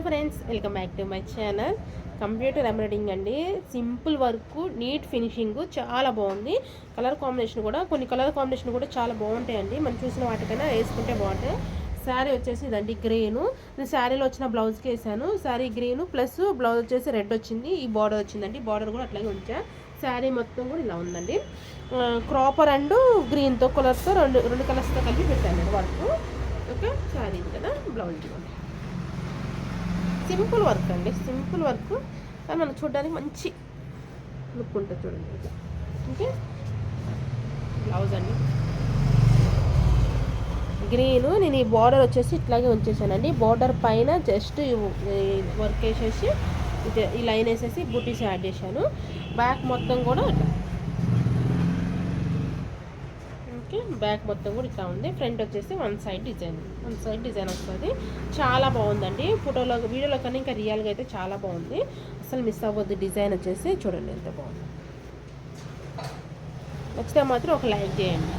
Friends, welcome back to my channel. Computer embroidering అండి. Simple work, neat finishing, చాలా బాగుంది. Colour combination కూడా కొన్ని కలర్ కాంబినేషన్ కూడా చాలా బాగుంటాయండి. మనం చూసిన వాటికైనా వేసుకుంటే బాగుంటాయి. శారీ వచ్చేసి ఇదండి గ్రీను. నేను శారీలో వచ్చిన బ్లౌజ్కి వేసాను. శారీ గ్రీను ప్లస్ బ్లౌజ్ వచ్చేసి రెడ్ వచ్చింది. ఈ బార్డర్ వచ్చిందండి. బార్డర్ కూడా అట్లాగే ఉంచా. శారీ మొత్తం కూడా ఇలా ఉందండి. క్రాపర్ అండ్ గ్రీన్తో కలర్తో రెండు కలర్స్తో కలిపి పెట్టాను వర్క్. ఓకే, శారీ ఇది కదా, బ్లౌజ్ ఇవ్వండి. సింపుల్ వర్క్ అండి, సింపుల్ వర్క్ కానీ మనకు చూడడానికి మంచి లుక్ ఉంటుంది చూడండి. ఓకే, బ్లౌజ్ అండి గ్రీను. నేను ఈ బార్డర్ వచ్చేసి ఇట్లాగే ఉంచేసానండి. బార్డర్ పైన జస్ట్ వర్క్ వేసేసి ఈ లైన్ వేసేసి బూటీస్ యాడ్ చేశాను. బ్యాక్ మొత్తం కూడా ఓకే, బ్యాక్ మొత్తం కూడా ఇట్లా ఉంది. ఫ్రంట్ వచ్చేసి వన్ సైడ్ డిజైన్ వస్తుంది. చాలా బాగుందండి. ఫోటోలో వీడియోలో కన్నా ఇంకా రియల్గా అయితే చాలా బాగుంది. అసలు మిస్ అవ్వద్దు. డిజైన్ వచ్చేసి చూడండి ఎంత బాగుంది. నెక్స్ట్ టైం మాత్రం ఒక లైక్ చేయండి.